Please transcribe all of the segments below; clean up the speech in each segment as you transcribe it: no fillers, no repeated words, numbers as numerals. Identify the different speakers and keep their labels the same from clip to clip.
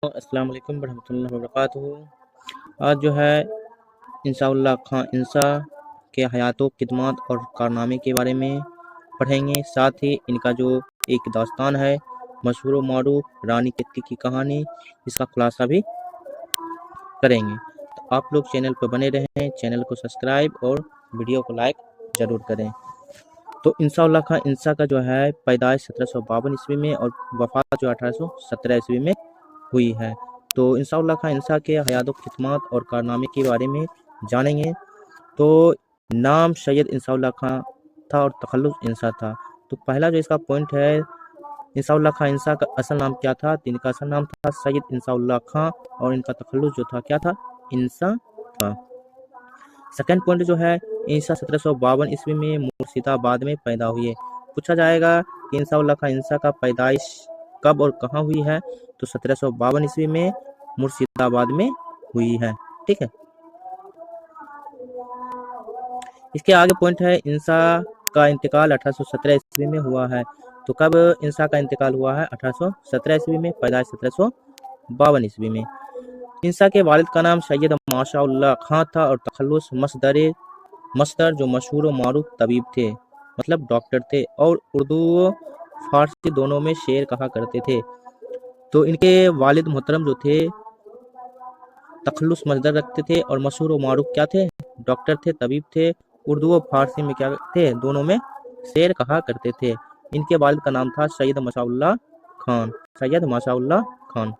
Speaker 1: अस्सलाम वालेकुम रहमतुल्लाहि व बरकातुहू। आज जो है इंशाअल्लाह खां इंसा के हयातो खिदमत और कारनामे के बारे में पढ़ेंगे। साथ ही इनका जो एक दास्तान है मशहूर व मारूफ रानी केतकी की कहानी, इसका खुलासा भी करेंगे। तो आप लोग चैनल पर बने रहें, चैनल को सब्सक्राइब और वीडियो को लाइक ज़रूर करें। तो इंशाअल्लाह खां इंसा का जो है पैदाइश 1752 ईस्वी में और वफ़ात जो 1817 ईस्वी में हुई है। तो इंशाअल्लाह खां इंसा के हयात खिदमत और कारनामे के बारे में जानेंगे। तो नाम सैयद इंसाउल्लाह खां था और तखल्लुस इंसा था। तो पहला जो इसका पॉइंट है, इंसाउल्लाह खां इंसा का असल नाम क्या था? तो इनका असल नाम था सैयद इंसाउल्लाह खां और इनका तखल्लुस जो था क्या था? इंसा था। सेकंड पॉइंट जो है, इंसा 1752 ईस्वी में मुर्शिदाबाद में पैदा हुए। पूछा जाएगा कि इंसाउल्लाह खां इंसा का पैदाइश कब और कहाँ हुई है? तो 1752 ईस्वी में मुर्शिदाबाद में हुई है। ठीक है। इसके आगे पॉइंट है, इंसा का इंतकाल 1817 ईस्वी में हुआ है। तो कब इंसा का इंतकाल हुआ है? 1817 ईस्वी में, पैदाइश 1752 ईस्वी में। इंसा के वालिद का नाम सैयद माशाउल्लाह खां था और तखल्लुस मस्तर जो मशहूर व मारूफ तबीब थे, मतलब डॉक्टर थे, और उर्दू व फारसी दोनों में शेर कहा करते थे। तो इनके वालिद मोहतरम जो थे तखल्लुस मजदर रखते थे और मशहूर व मारूफ क्या थे? डॉक्टर थे, तबीब थे। उर्दू व फारसी में क्या थे? दोनों में शेर कहा करते थे। इनके वालिद का नाम था सैयद माशाउल्लाह खान। सैयद माशाउल्लाह खान।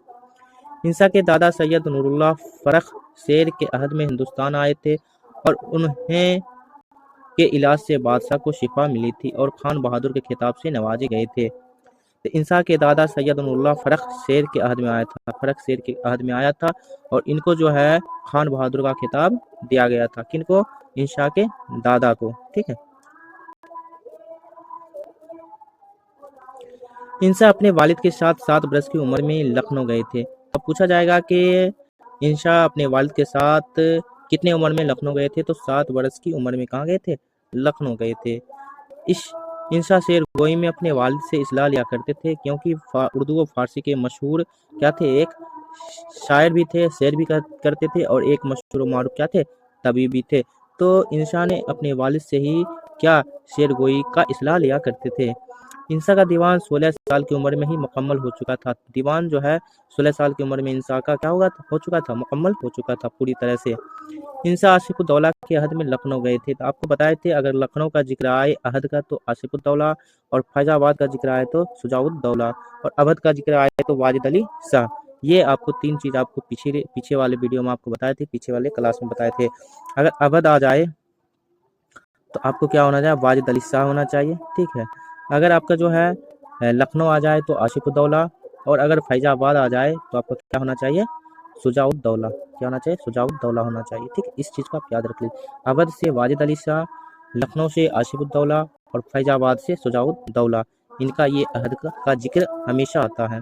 Speaker 1: इंसा के दादा सैयद नूरुल्लाह फरख शेर के अहद में हिंदुस्तान आए थे और उन्हें के इलाज से बादशाह को शिफा मिली थी और खान बहादुर के खिताब से नवाजे गए थे। तो इंसा के दादा सैयद नूरुल्लाह फरख शेर के अहद में आया था। फरख शेर के अहद में आया था और इनको जो है खान बहादुर का खिताब दिया गया था। किनको? इंसा के दादा को। ठीक है। इंसा अपने वालिद के साथ 7 बरस की उम्र में लखनऊ गए थे। अब पूछा जाएगा कि इंसा अपने वालिद के साथ कितने उम्र में लखनऊ गए थे? तो 7 बरस की उम्र में कहाँ गए थे? लखनऊ गए थे। इस इंसा शेर गोई में अपने वालिद से इस्लाह लिया करते थे, क्योंकि उर्दू व फारसी के मशहूर क्या थे? एक शायर भी थे, शेर भी करते थे, और एक मशहूर व मारूफ क्या थे? तबीब भी थे। तो इंसा ने अपने वालिद से ही क्या शेर गोई का इस्लाह लिया करते थे। इंसा का दीवान 16 साल की उम्र में ही मुकम्मल हो चुका था। दीवान जो है 16 साल की उम्र में इंसा का क्या हो चुका था? मुकम्मल हो चुका था पूरी तरह से। इंसा आसिफुद्दौला के अहद में लखनऊ गए थे। तो आपको बताए थे, अगर लखनऊ का जिक्र आए अहद का तो आसिफुद्दौला, और फैजाबाद का जिक्र आए तो शुजाउद्दौला, और अवध का जिक्र आए तो वाजिद अली शाह। ये आपको 3 चीज़ आपको पीछे वाले वीडियो में आपको बताए थे, पीछे वाले क्लास में बताए थे। अगर अवध आ जाए तो आपको क्या होना चाहिए? वाजिद अली शाह होना चाहिए। ठीक है। अगर आपका जो है लखनऊ आ जाए तो आसिफुद्दौला, और अगर फैजाबाद आ जाए तो आपको क्या होना चाहिए? शुजाउद्दौला। क्या होना चाहिए? शुजाउद्दौला होना चाहिए। ठीक है। इस चीज़ को आप याद रख लीजिए। अवध से वाजिद अली शाह, लखनऊ से आसिफुद्दौला, और फैजाबाद से शुजाउद्दौला। इनका ये अहद का जिक्र हमेशा आता है।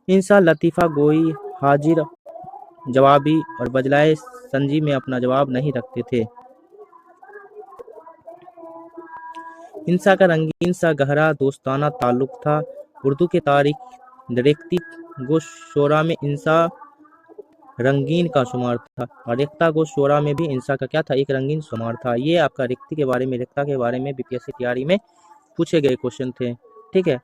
Speaker 1: इंसा लतीफ़ा गोई, हाजिर जवाबी और बजलाए संजी में अपना जवाब नहीं रखते थे। इंसा का रंगीन सा गहरा दोस्ताना ताल्लुक था। उर्दू के तारीख रेख्ती गो शोरा में इंसा रंगीन का शुमार था, और रेख्ता गो शोरा में भी इंसा का क्या था? एक रंगीन शुमार था। ये आपका रेख्ता के बारे में बीपीएससी तैयारी में पूछे गए क्वेश्चन थे। ठीक है।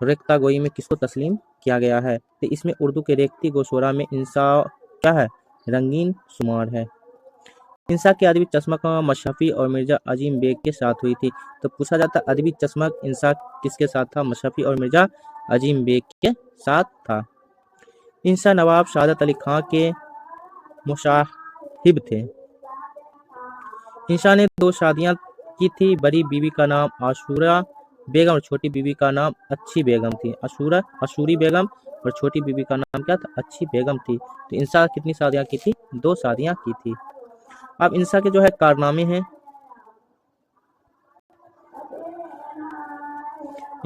Speaker 1: रेख्ता गोई में किसको तस्लीम किया गया है? तो इसमें उर्दू के रेख्ती गोशोरा में इंसा क्या है? रंगीन शुमार है। इंसा की अदबी चस्मक मशरफी और मिर्जा अजीम बेग के साथ हुई थी। तो पूछा जाता अदबी चस्मक इंसा किसके साथ था? मशरफी और मिर्जा अजीम बेग के साथ था। इंसा नवाब शहादत अली खां के मुशाहिब थे। इंसा ने 2 शादियां की थी। बड़ी बीवी का नाम आशूरा बेगम और छोटी बीवी का नाम अच्छी बेगम थी। अशूरी बेगम और छोटी बीवी का नाम क्या था? अच्छी बेगम थी। तो इंसा कितनी शादियां की थी? 2 शादियां की थी। अब इंसा के जो है कारनामे हैं।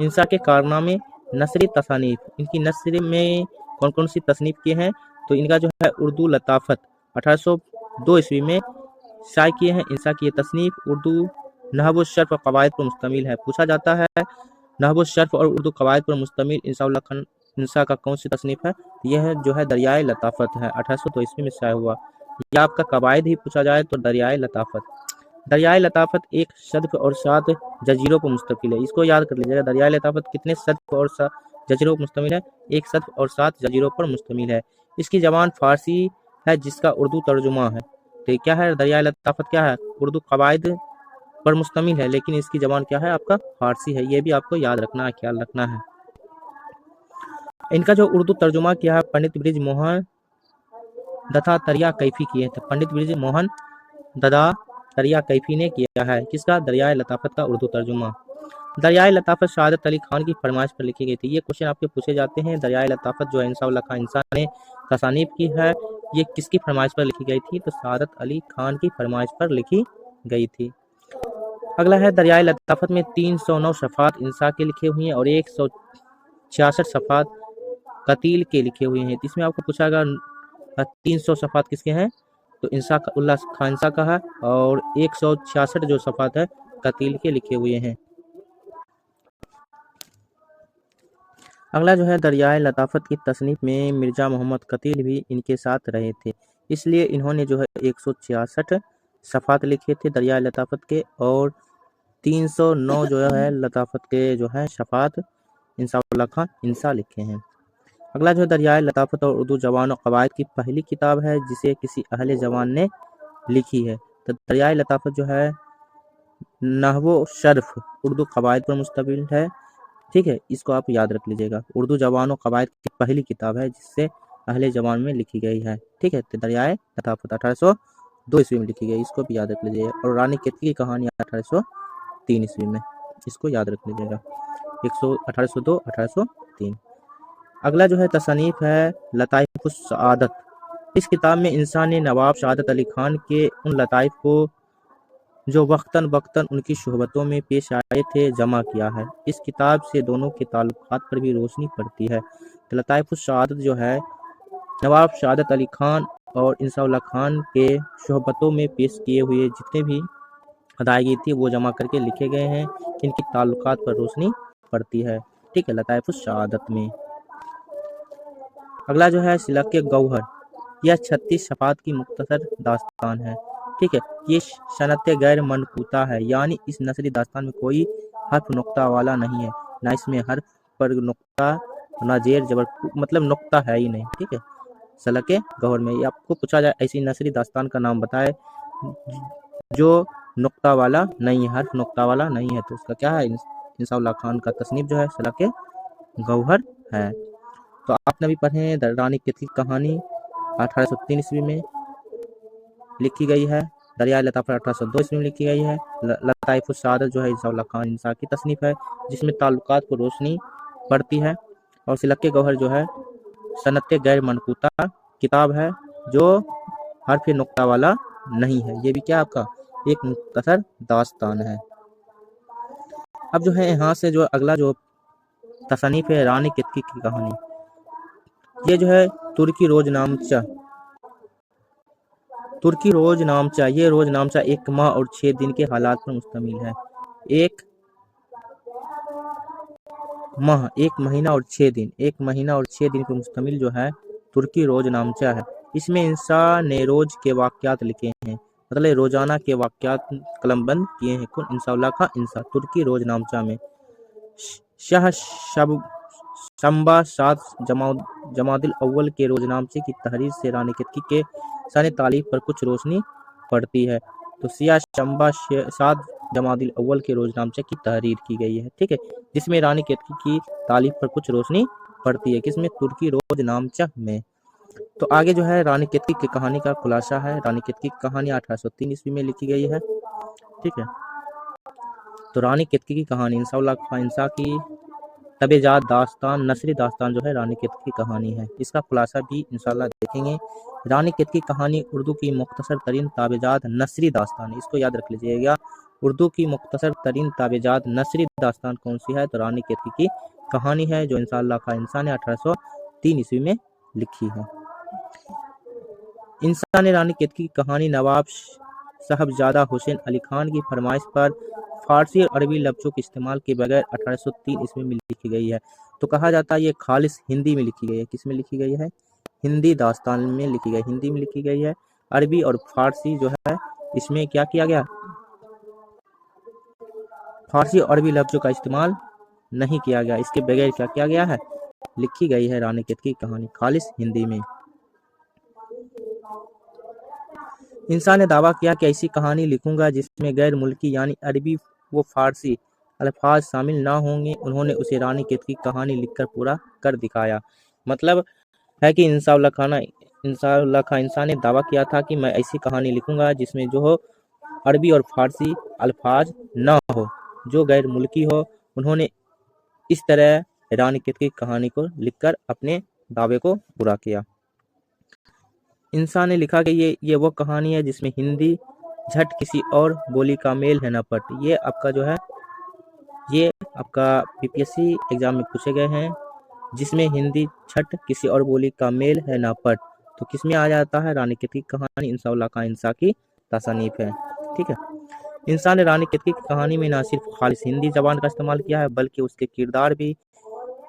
Speaker 1: इंसा के कारनामे नसरी तसानीफ, इनकी नसर में कौन कौन सी तसनीफ की हैं? तो इनका जो है उर्दू लताफत 1802 ईस्वी में शाये किए हैं। इंसा की ये तसनीफ उर्दू नहव शर्फ और कवायद पर मुश्तमिल है। पूछा जाता है नहव शर्फ और उर्दू कवायद पर मुश्तमिल इंसाउल्लाह खान इंसा का कौन सी तसनीफ है? यह जो है दरियाए लताफत है, 1802 ईस्वी में शाया हुआ। या आपका कवायद ही पूछा जाए तो दरियाए लताफत। दरियाए लताफत एक सद्फ और 7 जजीरों पर मुश्तमिल है। इसको याद कर लीजिएगा, दरियाए लताफत कितने सद्फ और जजीरों पर मुश्तमिल है? एक सद्फ और 7 जजीरों पर मुश्तमिल है। इसकी ज़बान फ़ारसी है जिसका उर्दू तर्जुमा है। तो क्या है दरियाए लताफत? क्या है? उर्दू कवायद पर मुश्तमिल है, लेकिन इसकी ज़बान क्या है? आपका फ़ारसी है। ये भी आपको याद रखना है, ख्याल रखना है। इनका जो उर्दू तर्जुमा किया है पंडित ब्रिज मोहन दत्ता तरिया कैफी किए थे। पंडित ब्रिज मोहन दत्ता तरिया कैफी ने किया है। किसका? दरियाए लताफत का उर्दू तर्जुमा। दरियाए लताफत शहादत अली खान की फरमाइश पर लिखी गई थी। ये क्वेश्चन आपके पूछे जाते हैं। दरियाए लताफत जो है इंसाउल्लाह खान इंसा ने तसानीफ की है, ये किसकी फरमाइश पर लिखी गई थी? तो शहादत अली खान की फरमाइश पर लिखी गई थी। अगला है दरियाए लताफत में 309 सफ़ात इंसा के लिखे हुए हैं और 166 सफ़ात कतील के लिखे हुए हैं। इसमें आपको पूछा गया 300 सफ़ात किसके हैं? तो इंसा का उल्लाह खान इंसा का है और 166 जो सफ़ात है कतील के लिखे हुए हैं। अगला जो है दरियाए लताफत की तसनीफ में मिर्ज़ा मोहम्मद कतील भी इनके साथ रहे थे, इसलिए इन्होंने जो है 166 सफ़ात लिखे थे दरियाए लताफत के और 309 जो है लताफत के जो है सफ़ात इंसाउल्लाह खान इंसा लिखे हैं। अगला जो है दरियाए लताफत और उर्दू ज़बान और क़वायद की पहली किताब है जिसे किसी अहले ज़बान ने लिखी है। तो दरियाए लताफत जो है नहवो शर्फ उर्दू क़वायद पर मुश्तमिल है। ठीक है, इसको आप याद रख लीजिएगा। उर्दू ज़बान और क़वायद की पहली किताब है जिससे अहले ज़बान में लिखी गई है। ठीक है, तो दरियाए लताफत 1802 ईस्वी में लिखी गई, इसको भी याद रख लीजिएगा। और रानी केतकी की कहानी 1803 ईस्वी में, इसको याद रख लीजिएगा। 1802 1803। अगला जो है तसनीफ़ है लताइफ़ुस सआदत। इस किताब में इंसान ने नवाब शहादत अली खान के उन लताइफ़ को जो वक्तन वक्तन उनकी शोहबतों में पेश आए थे जमा किया है। इस किताब से दोनों के ताल्लुकात पर भी रोशनी पड़ती है। तो लताइफ़ुस सआदत जो है नवाब शहादत अली खान और इंसाउल्लाह खान के शोहबतों में पेश किए हुए जितने भी अदायगी थी वो जमा करके लिखे गए हैं। इनकी ताल्लुकात पर रोशनी पड़ती है। ठीक है, लताइफ़ुस सआदत में। अगला जो है सिलक गौहर, यह 36 सफ़ात की मुख्तसर दास्तान है। ठीक है, ये सनत गैर मनकूता है, यानी इस नसरी दास्तान में कोई हर्फ नुक्ता वाला नहीं है, ना इसमें हर्फ पर नुक्ता ना जेर जबर, मतलब नुक्ता है ही नहीं। ठीक है, सलक गौहर में ये आपको पूछा जाए ऐसी नसरी दास्तान का नाम बताए जो नुक्ता वाला नहीं है, हर्फ नुक्ता वाला नहीं है, तो उसका क्या है? इंसाउल्लाह खान का तसनीफ जो है सलक गौहर है। तो आपने भी पढ़े हैं रानी केतकी की कहानी 1803 ईस्वी में लिखी गई है। दरियाए लताफत 1802 ईस्वी में लिखी गई है। लताइफ़ुस सआदत जो है इंसाउल्लाह खान इंसा की तसनीफ है जिसमें ताल्लुकात को रोशनी पड़ती है। और सिलक गौहर जो है सनत गैर मनकूता किताब है जो हर्फ नुक्ता वाला नहीं है। ये भी क्या आपका एक मुख्तसर दास्तान है। अब जो है यहाँ से जो अगला जो तसनीफ है रानी केतकी की कहानी, ये जो है तुर्की रोजनामचा ये रोजनामचा 1 माह और 6 दिन के हालात पर मुश्तमिल है। 1 महीना और 6 दिन, 1 महीना और 6 दिन पर मुश्तमिल जो है तुर्की रोजनामचा है। इसमें इंसान ने रोज के वाक़यात लिखे हैं, मतलब रोजाना के वाक़यात कलमबंद किए हैं। कौन? इंसाउल्लाह खान इंसा तुर्की रोजनामचा में। शाह शंबा 7 जमादिल अव्वल के रोजनामचे की तहरीर से रानी केतकी के शान तालीफ पर कुछ रोशनी पड़ती है। तो सिया शंबा 7 जमादिल अव्वल के रोजनामचे की तहरीर की गई है। ठीक है, जिसमें रानी केतकी की तालीफ पर कुछ रोशनी पड़ती है। किसमें? तुर्की रोजनामचा में। तो आगे जो है रानी केतकी की कहानी का खुलासा है। रानी केतकी की कहानी 1803 ईस्वी में लिखी गई है। ठीक है, तो रानी केतकी की कहानी इंसाउल्लाह खान इंसा की तबेजात दास्तान नसरी दास्तान जो है रानी केतकी की कहानी है। इसका खुलासा भी इंशाल्लाह देखेंगे। रानी केतकी की कहानी उर्दू की मुख्तसर तरीन ताबेजात नसरी दास्तान, इसको याद रख लीजिएगा। उर्दू की मुख्तसर तरीन ताबेजात नसरी दास्तान कौन सी है? तो रानी केतकी की कहानी है जो इंसाल्लाह खान इंसा ने 1803 ईस्वी में लिखी है। इंसा ने रानी केतकी की कहानी नवाब साहबजादा हुसैन अली खान की फरमाइश पर फारसी और अरबी लफ्जों के इस्तेमाल के बगैर 1803 ईस्वी में लिखी गई है। तो कहा जाता है ये खालिस हिंदी में लिखी गई है। किस में लिखी गई है? हिंदी दास्तान में लिखी गई, हिंदी में लिखी गई है। अरबी और फारसी जो है इसमें क्या किया गया? फारसी और अरबी लफ्जों का इस्तेमाल नहीं किया गया, इसके बगैर क्या किया गया है? लिखी गई है रानी केतकी की कहानी खालिस हिंदी में। इंसान ने दावा किया कि ऐसी कहानी लिखूंगा जिसमें गैर मुल्की यानी अरबी व फारसी अल्फाज शामिल ना होंगे। उन्होंने उसे रानी केतकी की कहानी लिखकर पूरा कर दिखाया। मतलब है कि इंशाअल्लाह खां इंसान ने दावा किया था कि मैं ऐसी कहानी लिखूंगा जिसमें जो हो अरबी और फारसी अल्फाज ना हो, जो गैर मुल्की हो। उन्होंने इस तरह रानी केतकी की कहानी को लिखकर अपने दावे को पूरा किया। इंसान ने लिखा कि ये वो कहानी है जिसमें हिंदी झट किसी और बोली का मेल है न पट। ये आपका पीपीएससी एग्जाम में पूछे गए हैं, जिसमें हिंदी छठ किसी और बोली का मेल है न पट। तो किसमें आ जाता है? रानी केतकी की कहानी इंशाअल्लाह खां इंसा की तसनीफ है। ठीक है। इंसान ने रानी केतकी की कहानी में न सिर्फ खालिस हिंदी जबान का इस्तेमाल किया है, बल्कि उसके किरदार भी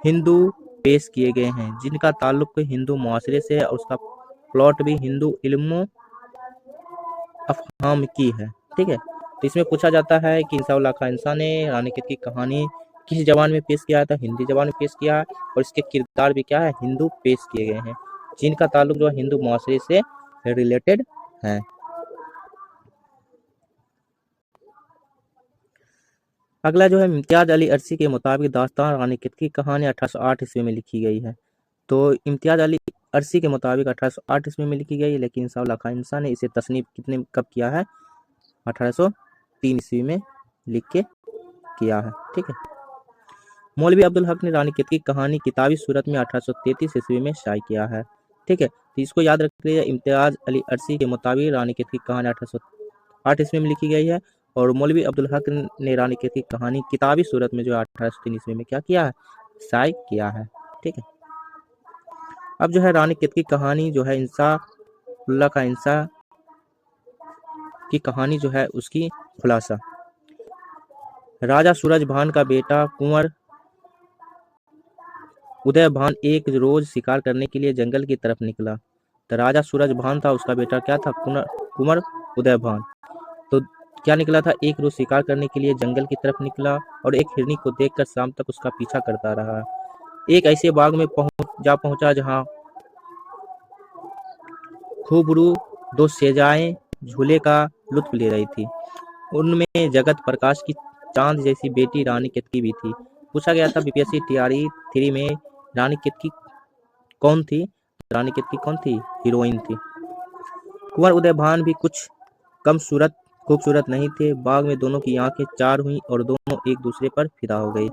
Speaker 1: हिंदू पेश किए गए हैं, जिनका ताल्लुक हिंदू मुआशरे से है और उसका प्लॉट भी हिंदू इल्मो अफहाम की है। ठीक है। तो इसमें पूछा जाता है कि इंशाअल्लाह खां इंसा ने रानी केतकी की कहानी किस जबान में पेश किया था? हिंदी जबान में पेश किया है और इसके किरदार भी क्या है? हिंदू पेश किए गए हैं, जिनका ताल्लुक जो है हिंदू मुआशरे से रिलेटेड है। अगला जो है इम्तियाज अली अरसी के मुताबिक दास्तान रानी केतकी की कहानी 1808 ईस्वी में लिखी गई है। तो इम्तियाज अली अरसी के मुताबिक 1808 ईस्वी में लिखी गई है, लेकिन इंशाअल्लाह खां इंसा ने इसे तसनीफ कब किया है? 1803 ईस्वी में लिख के किया है। ठीक है। मौलवी अब्दुल हक ने रानी केतकी की कहानी किताबी सूरत में 1833 ईस्वी में शाया किया है। ठीक है। तो इसको याद रखिए, इम्तियाज अली अरसी के मुताबिक रानी केतकी की कहानी 1808 ईस्वी में लिखी गई है और मौलवी अब्दुल हक ने रानी केतकी की कहानी किताबी सूरत में जो 1803 ईस्वी में क्या किया है? शाया किया है। ठीक है। अब जो है रानी केतकी की कहानी जो है इंशाअल्लाह खां इंसा की कहानी जो है उसकी खुलासा। राजा सूरजभान का बेटा कुंवर उदयभान एक रोज शिकार करने के लिए जंगल की तरफ निकला। तो राजा सूरजभान था, उसका बेटा क्या था? कुंवर उदयभान। तो क्या निकला था? एक रोज शिकार करने के लिए जंगल की तरफ निकला और एक हिरनी को देखकर शाम तक उसका पीछा करता रहा। एक ऐसे बाग में पहुंचा जहां खूबरू दो सेजाएं झूले का लुत्फ ले रही थी। उनमें जगत प्रकाश की चांद जैसी बेटी रानी केतकी भी थी। पूछा गया था बीपीएससी टीआरई 3 में रानी केतकी कौन थी? रानी केतकी कौन थी? हीरोइन थी। कुंवर उदयभान भी कुछ कम खूबसूरत नहीं थे। बाग में दोनों की आंखें चार हुई और दोनों एक दूसरे पर फिदा हो गई।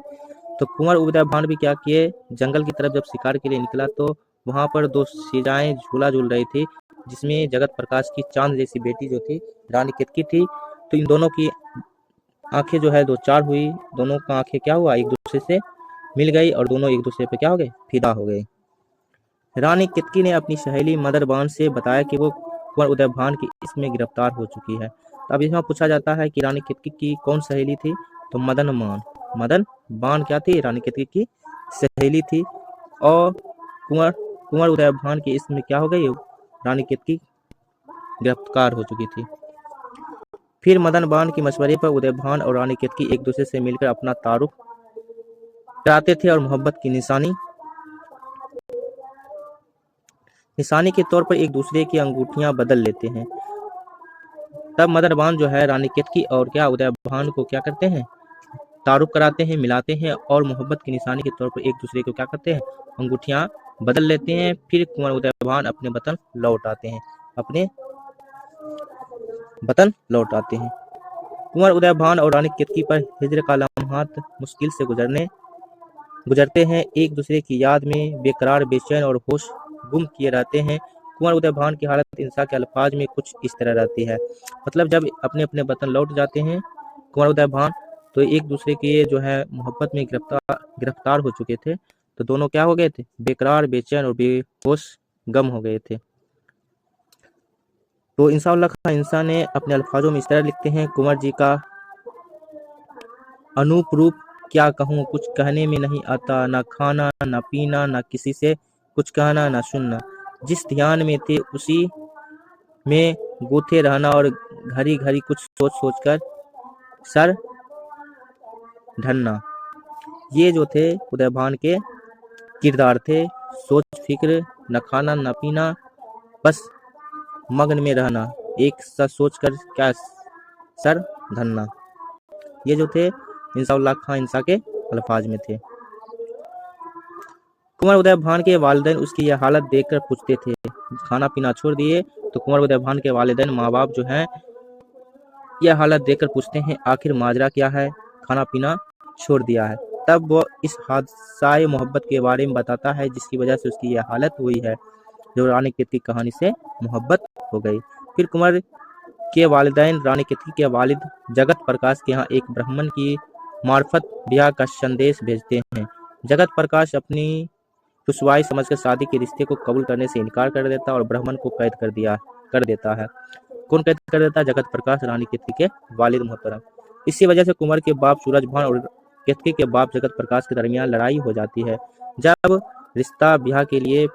Speaker 1: तो कुंवर उदयभान भी क्या किए? जंगल की तरफ जब शिकार के लिए निकला तो वहां पर दो सेजाएं झूला झूल रही थी, जिसमें जगत प्रकाश की चांद जैसी बेटी जो थी रानी केतकी थी। तो इन दोनों की आंखें जो है दो चार हुई, दोनों का आंखें क्या हुआ? एक दूसरे से मिल गई और दोनों एक दूसरे पे क्या हो गए? फिदा हो गए। रानी केतकी ने अपनी सहेली मदरबान से बताया कि वो कुंवर उदयभान की इसमें गिरफ्तार हो चुकी है। तो अब इसमें पूछा जाता है कि रानी केतकी की कौन सहेली थी? तो मदन बान क्या थी? रानी केतकी की सहेली थी और कुंवर उदयभान की इसमें क्या हो गई? रानी केतकी गिरफ्तार हो चुकी थी। फिर मदन बान की मशवरे पर उदयभान और रानी केतकी एक दूसरे से मिलकर अपना तारुफ कराते थे और मोहब्बत की निशानी के तौर पर एक दूसरे की अंगूठियां बदल लेते हैं। तब मदरबान जो है रानी केतकी और क्या उदयभान को क्या करते हैं? तारुफ कराते हैं, मिलाते हैं और मोहब्बत की निशानी के तौर पर एक दूसरे को क्या करते हैं? अंगूठियां बदल लेते हैं। फिर कुंवर उदयभान अपने वतन लौट आते हैं। कुंवर उदयभान और रानी केतकी पर हिज्र का लम्हात मुश्किल से गुजरते हैं। एक दूसरे की याद में बेकरार, बेचैन और होश गुम किए रहते हैं। कुंवर उदयभान की हालत इंसा के अल्फाज में कुछ इस तरह रहती है। मतलब जब अपने अपने वतन लौट जाते हैं कुंवर उदयभान, तो एक दूसरे के जो है मोहब्बत में गिरफ्तार हो चुके थे। तो दोनों क्या हो गए थे? बेकरार, बेचैन और बेहोश गम हो गए थे। तो इंशाअल्लाह खां इंसा ने अपने अल्फाजों में इस तरह लिखते हैं, कुंवर जी का अनूप रूप क्या कहूँ, कुछ कहने में नहीं आता, ना खाना ना पीना ना किसी से कुछ कहना ना सुनना, जिस ध्यान में थे उसी में गूथे रहना और घड़ी घड़ी कुछ सोच सोच कर सर ढलना। ये जो थे उदयभान के किरदार थे। सोच फिक्र, न खाना न पीना, बस मग्न में रहना, एक सा सोच कर क्या सर धरना। ये जो थे इंसाउल्लाह खां इंसा के अल्फाज में थे। कुंवर उदय भान के वालिदैन उसकी यह हालत देखकर पूछते थे, खाना पीना छोड़ दिए, तो कुंवर उदय भान के वालिदैन माँ बाप जो हैं यह हालत देखकर पूछते हैं आखिर माजरा क्या है, खाना पीना छोड़ दिया है। तब वो इस हादसाए मोहब्बत के बारे में बताता है जिसकी वजह से उसकी यह हालत हुई है, जो रानी केतकी की कहानी से मोहब्बत हो गई। फिर कुंवर के वालिदैन रानी केतकी के वालिद जगत प्रकाश के यहाँ एक ब्राह्मण की मार्फत ब्याह का संदेश भेजते हैं। जगत प्रकाश अपनी रुसवाई समझकर शादी के रिश्ते को कबूल करने से इनकार कर देता और ब्राह्मण को कैद कर देता है। कौन कैद कर देता है? जगत प्रकाश, रानी केतकी के वालिद मोहतरम। इसी वजह से कुंवर के बाप सूरजभान और केतकी के बाप जगत प्रकाश के दरमियान लड़ाई हो जाती है। जब रिश्ता ब्याह के लिए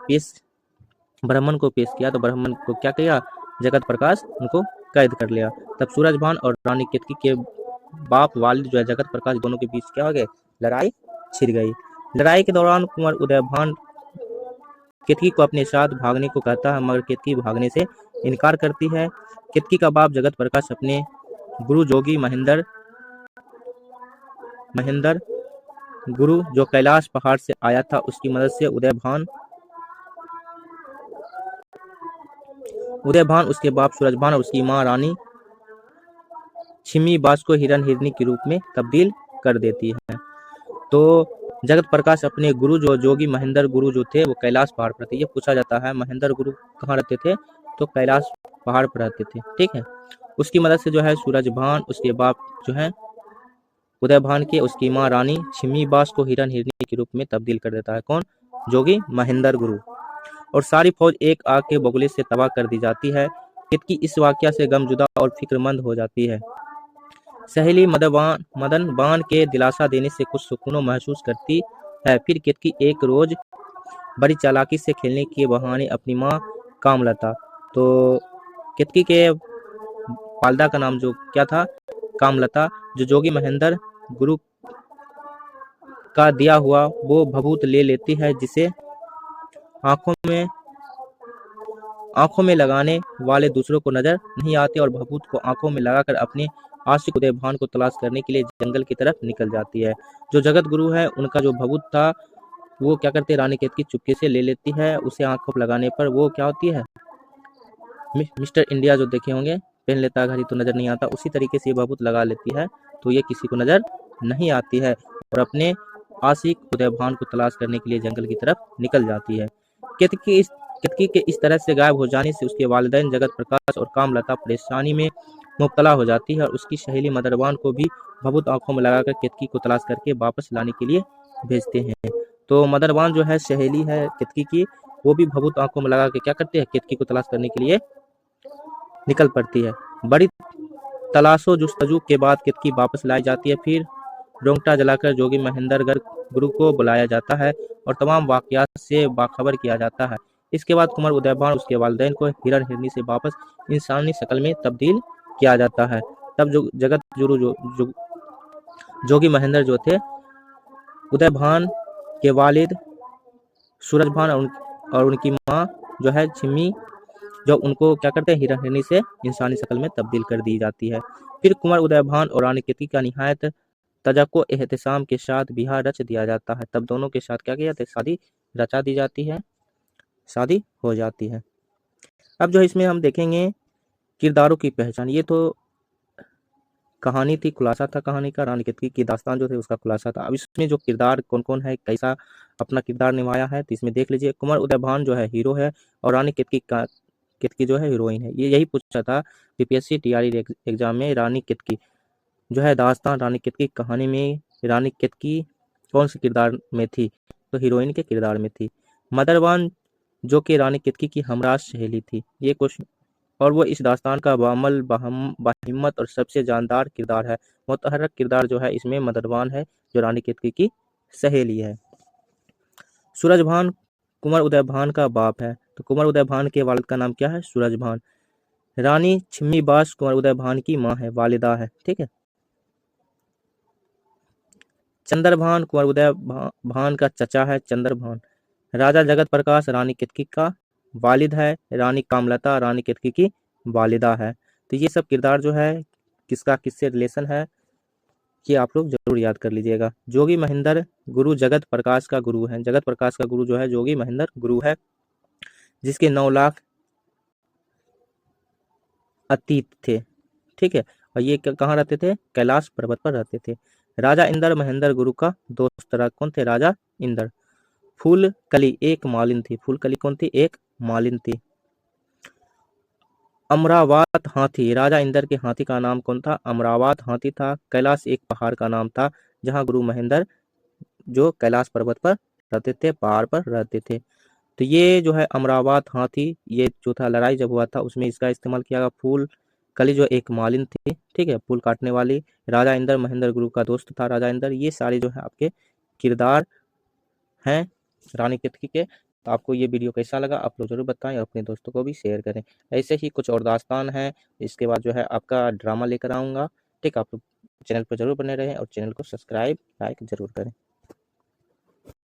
Speaker 1: ब्राह्मण को पेश किया तो ब्राह्मण को क्या किया, जगत प्रकाश उनको कैद कर लिया। तब सूरजभान और रानी केतकी के बाप वालिद जो है जगत प्रकाश, दोनों के बीच क्या हो गए, लड़ाई छिड़ गई। लड़ाई के दौरान कुंवर उदयभान केतकी को अपने साथ भागने को कहता है, मगर केतकी भागने से इनकार करती है। केतकी का बाप जगत प्रकाश अपने गुरु जोगी महेंद्र गुरु जो कैलाश पहाड़ से आया था उसकी मदद से उदयभान उसके बाप सूरजभान और उसकी मां रानी छिम्मी बास को हिरन हिरनी के रूप में तब्दील कर देती है। तो जगत प्रकाश अपने गुरु जो जोगी महेंद्र गुरु जो थे वो कैलाश पहाड़ पर थे। ये पूछा जाता है महेंद्र गुरु कहाँ रहते थे, तो कैलाश पहाड़ पर रहते थे। ठीक है, उसकी मदद से जो है सूरजभान उसके बाप जो है उदयभान के उसकी मां रानी छिम्मी बास को हिरन हिरनी के रूप में तब्दील कर देता है। कौन? जोगी महेंद्र गुरु। और सारी फौज एक आग के बगुले से तबाह कर दी जाती है। केतकी इस वाकया से गमजुदा और फिक्रमंद हो जाती है। सहेली मदन बान के दिलासा देने से कुछ सुकून महसूस करती है। फिर केतकी एक रोज बड़ी चालाकी से खेलने के बहाने अपनी माँ कामलता, तो केतकी के वालदा का नाम जो क्या था, कामलता, जो जोगी महेंद्र गुरु का दिया हुआ वो भभूत ले लेती है, जिसे आंखों में लगाने वाले दूसरों को नजर नहीं आते और भभूत को आंखों में लगाकर अपने आशिक उदयभान को तलाश करने के लिए जंगल की तरफ निकल जाती है। जो जगत गुरु है उनका जो भभूत था वो क्या करते, रानी केतकी चुपके से ले लेती है। उसे आंखों पर लगाने पर वो क्या होती है, मिस्टर इंडिया जो देखे होंगे, पहन लेता है घड़ी तो नजर नहीं आता, उसी तरीके से ये भभूत लगा लेती है तो ये किसी को नजर नहीं आती है और अपने आशिक उदयभान को तलाश करने के लिए जंगल की तरफ निकल जाती है। केतकी के इस तरह से गायब हो जाने से उसके वालिदैन जगत प्रकाश और कामलता परेशानी में मुब्तला हो जाती है और उसकी सहेली मदरबान को भी भभूत आंखों में लगाकर केतकी को तलाश करके वापस लाने के लिए भेजते हैं। तो मदरबान जो है सहेली है केतकी की, वो भी भभूत आंखों में लगा के क्या करते हैं, केतकी को तलाश करने के लिए निकल पड़ती है। बड़ी तलाशो जुस्तजू के बाद केतकी वापस लाई जाती है। फिर रोंगटा जलाकर जोगी महेंद्र गुरु को बुलाया जाता है और तमाम वाकयात से बाखबर किया जाता है। इसके बाद कुंवर उदयभान उसके वालिदैन को हिरन हिरनी से वापस इंसानी शक्ल में तब्दील किया जाता है। तब जो जगत गुरु जोगी महेंद्र जो थे उदयभान के वालिद सूरजभान और उनकी माँ जो है छिम्मी, जो उनको क्या करते हैं, हिरन हिरनी से इंसानी शक्ल में तब्दील कर दी जाती है। फिर कुंवर उदयभान और रानी केतकी का निहायत तजक्को एहतसाम के साथ ब्याह रच दिया जाता है। तब दोनों के साथ क्या किया जाता है, शादी रचा दी जाती है, शादी हो जाती है। अब जो इसमें हम देखेंगे किरदारों की पहचान, ये तो कहानी थी, खुलासा था कहानी का, रानी केतकी की दास्तान जो थे उसका खुलासा था। अब इसमें जो किरदार कौन कौन है, कैसा अपना किरदार निभाया है, तो इसमें देख लीजिए। कुंवर उदयभान जो है हीरो है और रानी केतकी जो है हीरोइन है। ये यही पूछा था बीपीएससी टीआरई एग्जाम में, रानी केतकी जो है दास्तान रानी केतकी कहानी में रानी केतकी कौन से किरदार में थी, तो हीरोइन के किरदार में थी। मदरबान जो कि रानी केतकी की हमराज सहेली थी, ये क्वेश्चन। और वो इस दास्तान का बामल बाहिम्मत और सबसे जानदार किरदार है। मुतहर्रिक किरदार जो है इसमें मददवान है, जो रानी केतकी की सहेली है। सूरजभान कुंवर उदय भान का बाप है, तो कुंवर उदय भान के वालिद का नाम क्या है? सूरजभान। रानी छिम्मी बास कुंवर उदय भान की माँ है, वालिदा है, ठीक है। चंद्रभान कुंवर उदय भान का चचा है, चंद्रभान। राजा जगत प्रकाश रानी केतकी का वालिद है, रानी कामलता रानी केतकी की वालिदा है। तो ये सब किरदार जो है किसका किससे रिलेशन है, ये आप लोग जरूर याद कर लीजिएगा। जोगी महेंद्र गुरु जगत प्रकाश का गुरु है। जगत प्रकाश का गुरु जो है जोगी महेंद्र गुरु है, जिसके 9 लाख अतीत थे, ठीक है। और ये कहाँ रहते थे? कैलाश पर्वत पर रहते थे। राजा इंद्र महेंद्र गुरु का दोस्त रहा, कौन थे? राजा इंद्र। फूल कली एक मालिन थी, फूल कली कौन थी? एक मालिन थी। अमरावत हाथी, राजा इंद्र के हाथी का नाम कौन था? अमरावत हाथी था। कैलाश एक पहाड़ का नाम था, जहां गुरु महेंद्र जो कैलाश पर्वत पर रहते थे, पहाड़ पर रहते थे। तो ये जो है अमरावत हाथी, ये जो था लड़ाई जब हुआ था उसमें इसका इस्तेमाल किया गया। फूल कली जो एक मालिन थी, ठीक है, फूल काटने वाली। राजा इंद्र महेंद्र गुरु का दोस्त था राजा इंद्र। ये सारे जो है आपके किरदार हैं रानी केतकी के। तो आपको ये वीडियो कैसा लगा आप लोग जरूर बताएं और अपने दोस्तों को भी शेयर करें। ऐसे ही कुछ और दास्तान है, इसके बाद जो है आपका ड्रामा लेकर आऊँगा, ठीक। आप लोग चैनल पर जरूर बने रहें और चैनल को सब्सक्राइब लाइक जरूर करें।